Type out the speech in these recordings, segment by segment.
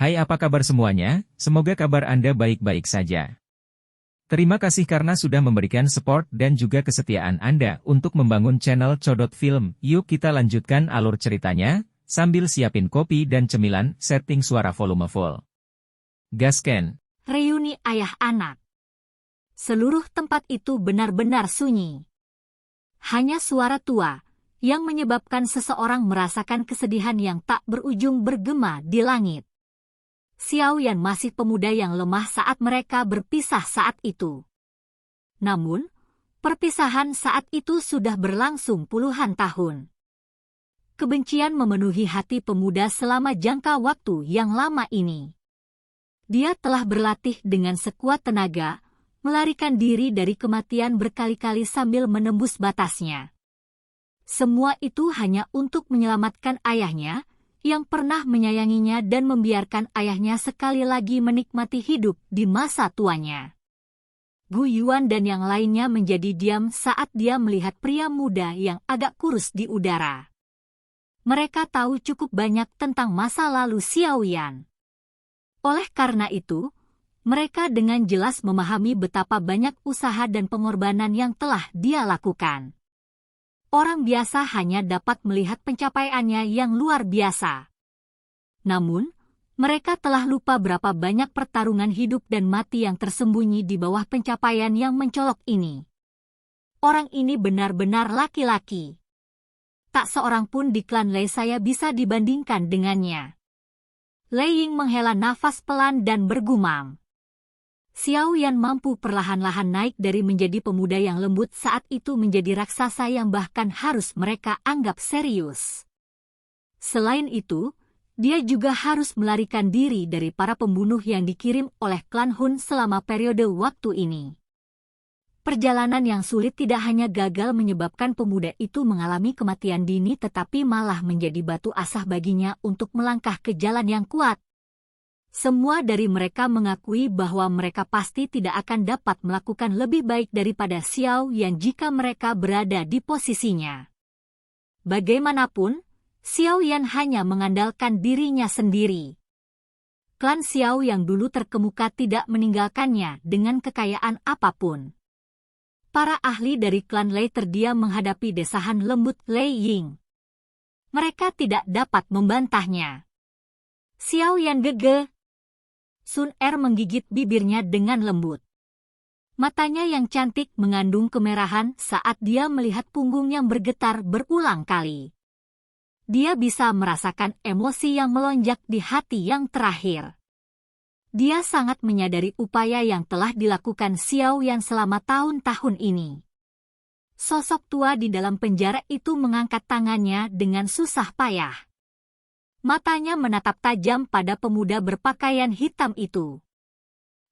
Hai, apa kabar semuanya? Semoga kabar Anda baik-baik saja. Terima kasih karena sudah memberikan support dan juga kesetiaan Anda untuk membangun channel Codot Film. Yuk kita lanjutkan alur ceritanya, sambil siapin kopi dan cemilan, setting suara volume full. Gasken. Reuni ayah anak. Seluruh tempat itu benar-benar sunyi. Hanya suara tua, yang menyebabkan seseorang merasakan kesedihan yang tak berujung bergema di langit. Xiao Yan masih pemuda yang lemah saat mereka berpisah saat itu. Namun, perpisahan saat itu sudah berlangsung puluhan tahun. Kebencian memenuhi hati pemuda selama jangka waktu yang lama ini. Dia telah berlatih dengan sekuat tenaga, melarikan diri dari kematian berkali-kali sambil menembus batasnya. Semua itu hanya untuk menyelamatkan ayahnya, yang pernah menyayanginya dan membiarkan ayahnya sekali lagi menikmati hidup di masa tuanya. Gu Yuan dan yang lainnya menjadi diam saat dia melihat pria muda yang agak kurus di udara. Mereka tahu cukup banyak tentang masa lalu Xiao Yan. Oleh karena itu, mereka dengan jelas memahami betapa banyak usaha dan pengorbanan yang telah dia lakukan. Orang biasa hanya dapat melihat pencapaiannya yang luar biasa. Namun, mereka telah lupa berapa banyak pertarungan hidup dan mati yang tersembunyi di bawah pencapaian yang mencolok ini. Orang ini benar-benar laki-laki. Tak seorang pun di klan Lei saya bisa dibandingkan dengannya. Lei Ying menghela nafas pelan dan bergumam. Xiao Yan mampu perlahan-lahan naik dari menjadi pemuda yang lembut saat itu menjadi raksasa yang bahkan harus mereka anggap serius. Selain itu, dia juga harus melarikan diri dari para pembunuh yang dikirim oleh klan Hun selama periode waktu ini. Perjalanan yang sulit tidak hanya gagal menyebabkan pemuda itu mengalami kematian dini tetapi malah menjadi batu asah baginya untuk melangkah ke jalan yang kuat. Semua dari mereka mengakui bahwa mereka pasti tidak akan dapat melakukan lebih baik daripada Xiao Yan jika mereka berada di posisinya. Bagaimanapun, Xiao Yan hanya mengandalkan dirinya sendiri. Klan Xiao yang dulu terkemuka tidak meninggalkannya dengan kekayaan apapun. Para ahli dari klan Lei terdiam menghadapi desahan lembut Lei Ying. Mereka tidak dapat membantahnya. Xiao Yan gege. Sun Er menggigit bibirnya dengan lembut. Matanya yang cantik mengandung kemerahan saat dia melihat punggung yang bergetar berulang kali. Dia bisa merasakan emosi yang melonjak di hati yang terakhir. Dia sangat menyadari upaya yang telah dilakukan Xiao Yan selama tahun-tahun ini. Sosok tua di dalam penjara itu mengangkat tangannya dengan susah payah. Matanya menatap tajam pada pemuda berpakaian hitam itu.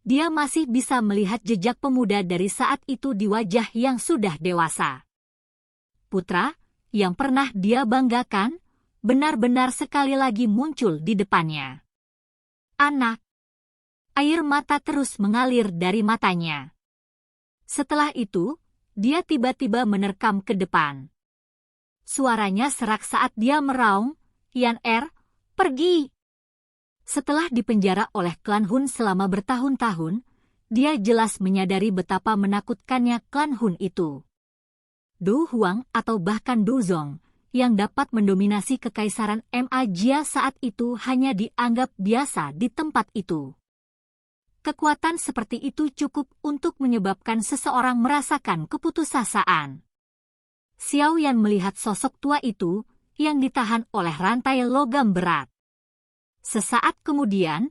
Dia masih bisa melihat jejak pemuda dari saat itu di wajah yang sudah dewasa. Putra, yang pernah dia banggakan, benar-benar sekali lagi muncul di depannya. Anak. Air mata terus mengalir dari matanya. Setelah itu, dia tiba-tiba menerkam ke depan. Suaranya serak saat dia meraung, Yan Er, pergi. Setelah dipenjara oleh klan Hun selama bertahun-tahun, dia jelas menyadari betapa menakutkannya klan Hun itu. Du Huang atau bahkan Du Zong, yang dapat mendominasi kekaisaran Ma Jia saat itu hanya dianggap biasa di tempat itu. Kekuatan seperti itu cukup untuk menyebabkan seseorang merasakan keputusasaan. Xiao Yan melihat sosok tua itu, yang ditahan oleh rantai logam berat. Sesaat kemudian,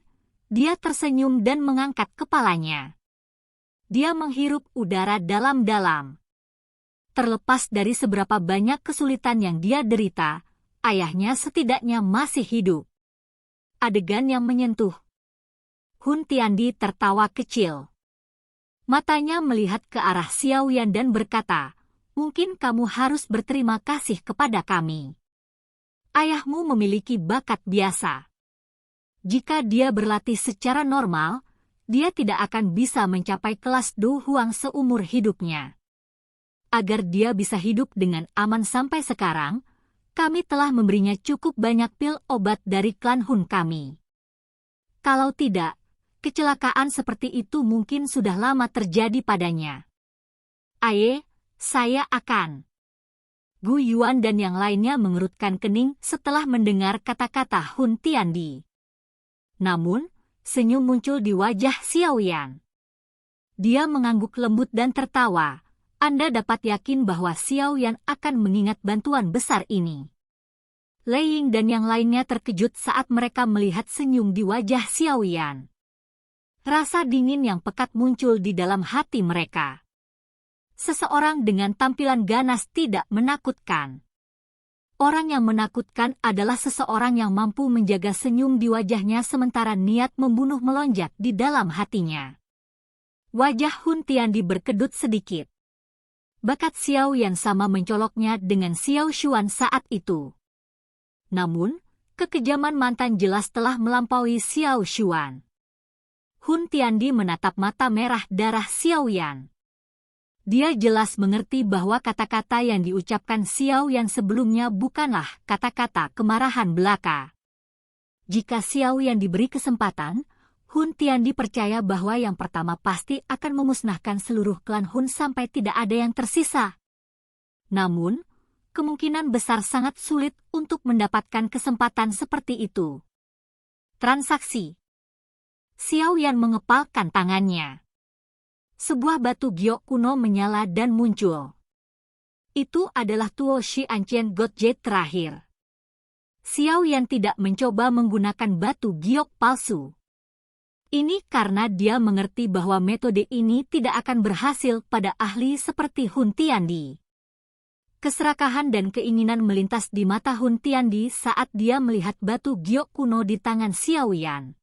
dia tersenyum dan mengangkat kepalanya. Dia menghirup udara dalam-dalam. Terlepas dari seberapa banyak kesulitan yang dia derita, ayahnya setidaknya masih hidup. Adegan yang menyentuh. Hun Tiandi tertawa kecil. Matanya melihat ke arah Xiao Yan dan berkata, "Mungkin kamu harus berterima kasih kepada kami. Ayahmu memiliki bakat biasa. Jika dia berlatih secara normal, dia tidak akan bisa mencapai kelas Du Huang seumur hidupnya. Agar dia bisa hidup dengan aman sampai sekarang, kami telah memberinya cukup banyak pil obat dari klan Hun kami. Kalau tidak, kecelakaan seperti itu mungkin sudah lama terjadi padanya. Aye, saya akan. Gu Yuan dan yang lainnya mengerutkan kening setelah mendengar kata-kata Hun Tiandi. Namun, senyum muncul di wajah Xiao Yan. Dia mengangguk lembut dan tertawa. Anda dapat yakin bahwa Xiao Yan akan mengingat bantuan besar ini. Lei Ying dan yang lainnya terkejut saat mereka melihat senyum di wajah Xiao Yan. Rasa dingin yang pekat muncul di dalam hati mereka. Seseorang dengan tampilan ganas tidak menakutkan. Orang yang menakutkan adalah seseorang yang mampu menjaga senyum di wajahnya sementara niat membunuh melonjak di dalam hatinya. Wajah Hun Tiandi berkedut sedikit. Bakat Xiao Yan sama mencoloknya dengan Xiao Xuan saat itu. Namun, kekejaman mantan jelas telah melampaui Xiao Xuan. Hun Tiandi menatap mata merah darah Xiao Yan. Dia jelas mengerti bahwa kata-kata yang diucapkan Xiao Yan sebelumnya bukanlah kata-kata kemarahan belaka. Jika Xiao Yan diberi kesempatan, Hun Tiandi percaya bahwa yang pertama pasti akan memusnahkan seluruh klan Hun sampai tidak ada yang tersisa. Namun, kemungkinan besar sangat sulit untuk mendapatkan kesempatan seperti itu. Transaksi. Xiao Yan mengepalkan tangannya. Sebuah batu giok kuno menyala dan muncul. Itu adalah Tuo Shi Ancient God Jade terakhir. Xiao Yan tidak mencoba menggunakan batu giok palsu. Ini karena dia mengerti bahwa metode ini tidak akan berhasil pada ahli seperti Hun Tiandi. Keserakahan dan keinginan melintas di mata Hun Tiandi saat dia melihat batu giok kuno di tangan Xiao Yan.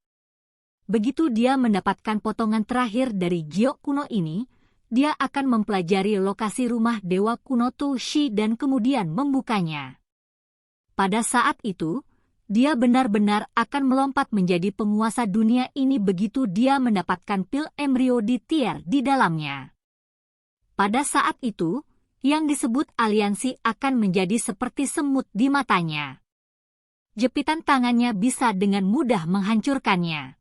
Begitu dia mendapatkan potongan terakhir dari giok kuno ini, dia akan mempelajari lokasi rumah dewa kuno Tu Shi dan kemudian membukanya. Pada saat itu, dia benar-benar akan melompat menjadi penguasa dunia ini begitu dia mendapatkan pil embrio di tier di dalamnya. Pada saat itu, yang disebut aliansi akan menjadi seperti semut di matanya. Jepitan tangannya bisa dengan mudah menghancurkannya.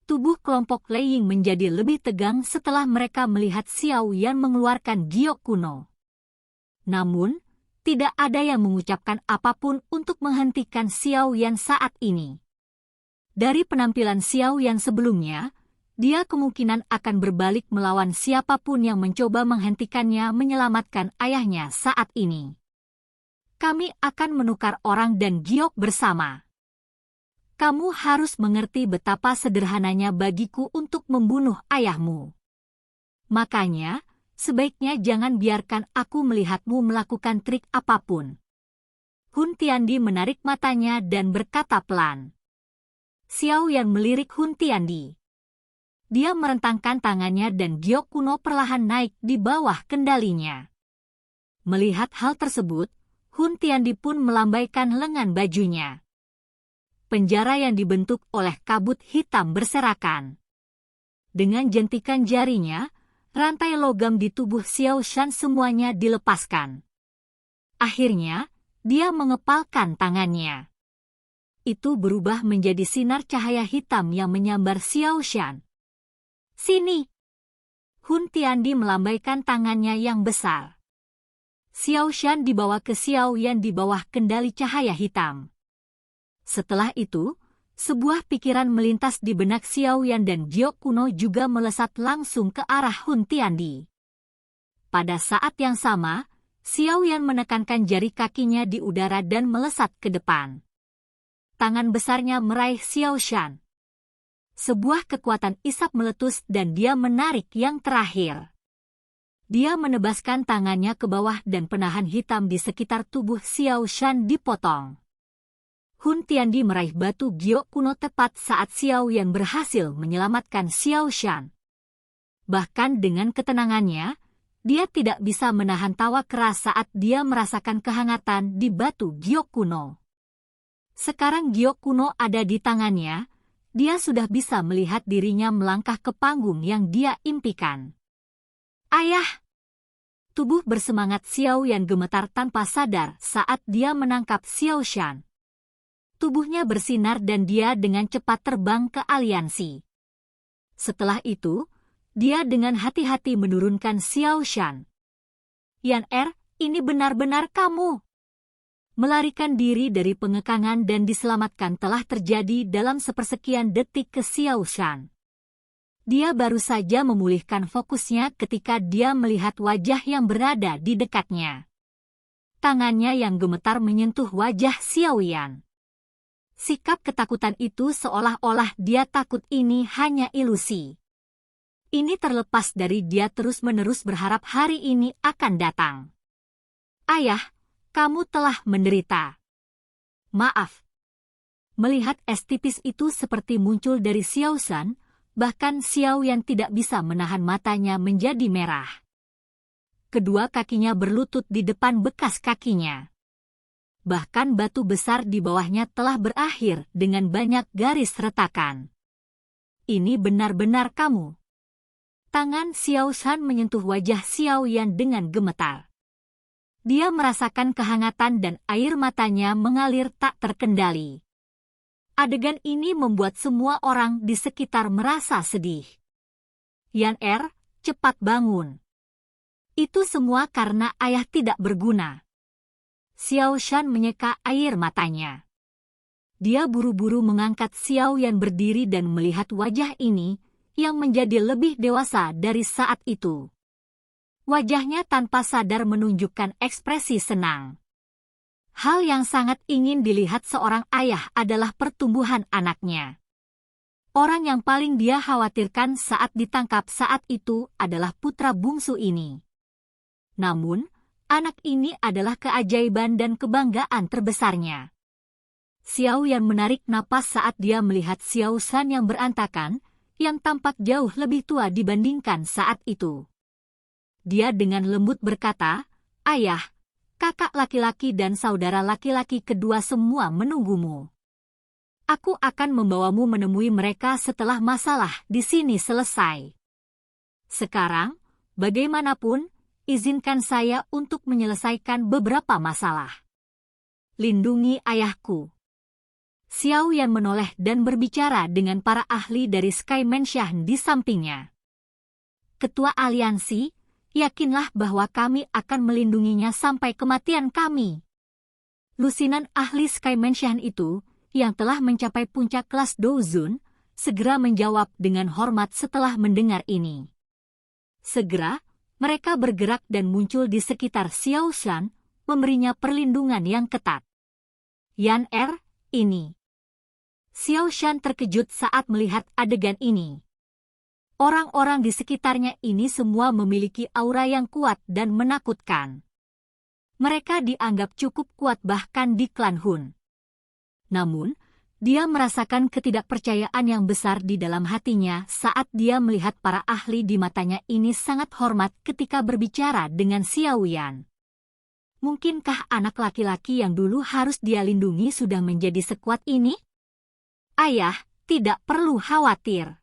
Tubuh kelompok Lei Ying menjadi lebih tegang setelah mereka melihat Xiao Yan mengeluarkan giok kuno. Namun, tidak ada yang mengucapkan apapun untuk menghentikan Xiao Yan saat ini. Dari penampilan Xiao Yan sebelumnya, dia kemungkinan akan berbalik melawan siapapun yang mencoba menghentikannya menyelamatkan ayahnya saat ini. Kami akan menukar orang dan giok bersama. Kamu harus mengerti betapa sederhananya bagiku untuk membunuh ayahmu. Makanya, sebaiknya jangan biarkan aku melihatmu melakukan trik apapun. Hun Tiandi menarik matanya dan berkata pelan. Xiao Yan melirik Hun Tiandi. Dia merentangkan tangannya dan giok kuno perlahan naik di bawah kendalinya. Melihat hal tersebut, Hun Tiandi pun melambaikan lengan bajunya. Penjara yang dibentuk oleh kabut hitam berserakan. Dengan jentikan jarinya, rantai logam di tubuh Xiao Shan semuanya dilepaskan. Akhirnya, dia mengepalkan tangannya. Itu berubah menjadi sinar cahaya hitam yang menyambar Xiao Shan. Sini! Hun Tiandi melambaikan tangannya yang besar. Xiao Shan dibawa ke Xiao Yan di bawah kendali cahaya hitam. Setelah itu, sebuah pikiran melintas di benak Xiao Yan dan giok kuno juga melesat langsung ke arah Hun Tiandi. Pada saat yang sama, Xiao Yan menekankan jari kakinya di udara dan melesat ke depan. Tangan besarnya meraih Xiao Shan. Sebuah kekuatan isap meletus dan dia menarik yang terakhir. Dia menebaskan tangannya ke bawah dan penahan hitam di sekitar tubuh Xiao Shan dipotong. Hun Tiandi meraih batu giok kuno tepat saat Xiao Yan berhasil menyelamatkan Xiao Shan. Bahkan dengan ketenangannya, dia tidak bisa menahan tawa keras saat dia merasakan kehangatan di batu giok kuno. Sekarang giok kuno ada di tangannya, dia sudah bisa melihat dirinya melangkah ke panggung yang dia impikan. Ayah! Tubuh bersemangat Xiao Yan gemetar tanpa sadar saat dia menangkap Xiao Shan. tubuhnya bersinar dan dia dengan cepat terbang ke aliansi. Setelah itu, dia dengan hati-hati menurunkan Xiao Shan. Yan ini benar-benar kamu. Melarikan diri dari pengekangan dan diselamatkan telah terjadi dalam sepersekian detik ke Xiao Shan. Dia baru saja memulihkan fokusnya ketika dia melihat wajah yang berada di dekatnya. Tangannya yang gemetar menyentuh wajah Xiao Yan. Sikap ketakutan itu seolah-olah dia takut ini hanya ilusi. Ini terlepas dari dia terus-menerus berharap hari ini akan datang. Ayah, kamu telah menderita. Maaf. Melihat es tipis itu seperti muncul dari Xiao Shan, bahkan Xiao Yan tidak bisa menahan matanya menjadi merah. Kedua kakinya berlutut di depan bekas kakinya. Bahkan batu besar di bawahnya telah berakhir dengan banyak garis retakan. Ini benar-benar kamu. Tangan Xiao Shan menyentuh wajah Xiao Yan dengan gemetar. Dia merasakan kehangatan dan air matanya mengalir tak terkendali. Adegan ini membuat semua orang di sekitar merasa sedih. Yan cepat bangun. Itu semua karena ayah tidak berguna. Xiao Shan menyeka air matanya. Dia buru-buru mengangkat Xiao Yan berdiri dan melihat wajah ini yang menjadi lebih dewasa dari saat itu. Wajahnya tanpa sadar menunjukkan ekspresi senang. Hal yang sangat ingin dilihat seorang ayah adalah pertumbuhan anaknya. Orang yang paling dia khawatirkan saat ditangkap saat itu adalah putra bungsu ini. Namun, anak ini adalah keajaiban dan kebanggaan terbesarnya. Xiao Yan menarik napas saat dia melihat Xiao Shan yang berantakan, yang tampak jauh lebih tua dibandingkan saat itu. Dia dengan lembut berkata, "Ayah, kakak laki-laki dan saudara laki-laki kedua semua menunggumu. Aku akan membawamu menemui mereka setelah masalah di sini selesai. Sekarang, bagaimanapun, izinkan saya untuk menyelesaikan beberapa masalah. Lindungi ayahku." Xiao Yan menoleh dan berbicara dengan para ahli dari Sky Mansion di sampingnya. "Ketua aliansi, yakinlah bahwa kami akan melindunginya sampai kematian kami." Lusinan ahli Sky Mansion itu, yang telah mencapai puncak kelas Douzun, segera menjawab dengan hormat setelah mendengar ini. Segera, mereka bergerak dan muncul di sekitar Xiao Shan, memberinya perlindungan yang ketat. Yan ini. Xiao Shan terkejut saat melihat adegan ini. Orang-orang di sekitarnya ini semua memiliki aura yang kuat dan menakutkan. Mereka dianggap cukup kuat bahkan di klan Hun. Namun, dia merasakan ketidakpercayaan yang besar di dalam hatinya saat dia melihat para ahli di matanya ini sangat hormat ketika berbicara dengan Xiao Yan. Mungkinkah anak laki-laki yang dulu harus dia lindungi sudah menjadi sekuat ini? Ayah, tidak perlu khawatir.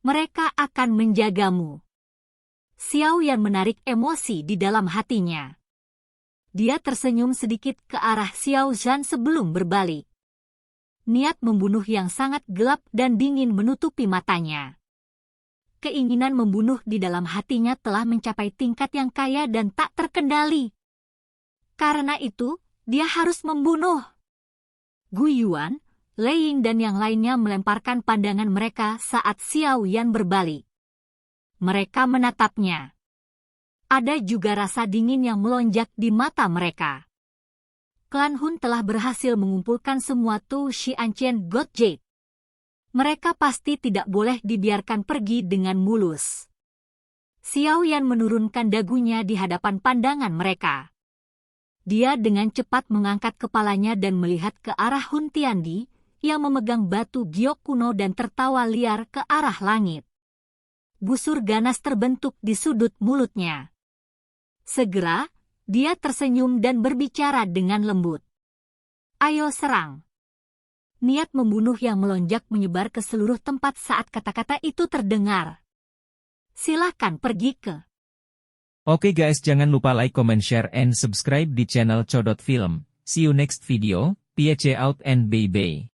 Mereka akan menjagamu. Xiao Yan menarik emosi di dalam hatinya. Dia tersenyum sedikit ke arah Xiao Shan sebelum berbalik. Niat membunuh yang sangat gelap dan dingin menutupi matanya. Keinginan membunuh di dalam hatinya telah mencapai tingkat yang kaya dan tak terkendali. Karena itu, dia harus membunuh. Gu Yuan, Lei Ying dan yang lainnya melemparkan pandangan mereka saat Xiao Yan berbalik. Mereka menatapnya. Ada juga rasa dingin yang melonjak di mata mereka. Klan Hun telah berhasil mengumpulkan semua Tu Xianqian God Jade. Mereka pasti tidak boleh dibiarkan pergi dengan mulus. Xiao Yan menurunkan dagunya di hadapan pandangan mereka. Dia dengan cepat mengangkat kepalanya dan melihat ke arah Hun Tiandi, yang memegang batu giok kuno dan tertawa liar ke arah langit. Busur ganas terbentuk di sudut mulutnya. Segera, dia tersenyum dan berbicara dengan lembut. "Ayo serang." Niat membunuh yang melonjak menyebar ke seluruh tempat saat kata-kata itu terdengar. Silakan pergi ke. Oke guys, jangan lupa like, comment, share, and subscribe di channel Codot Film. See you next video. Piece out and baby.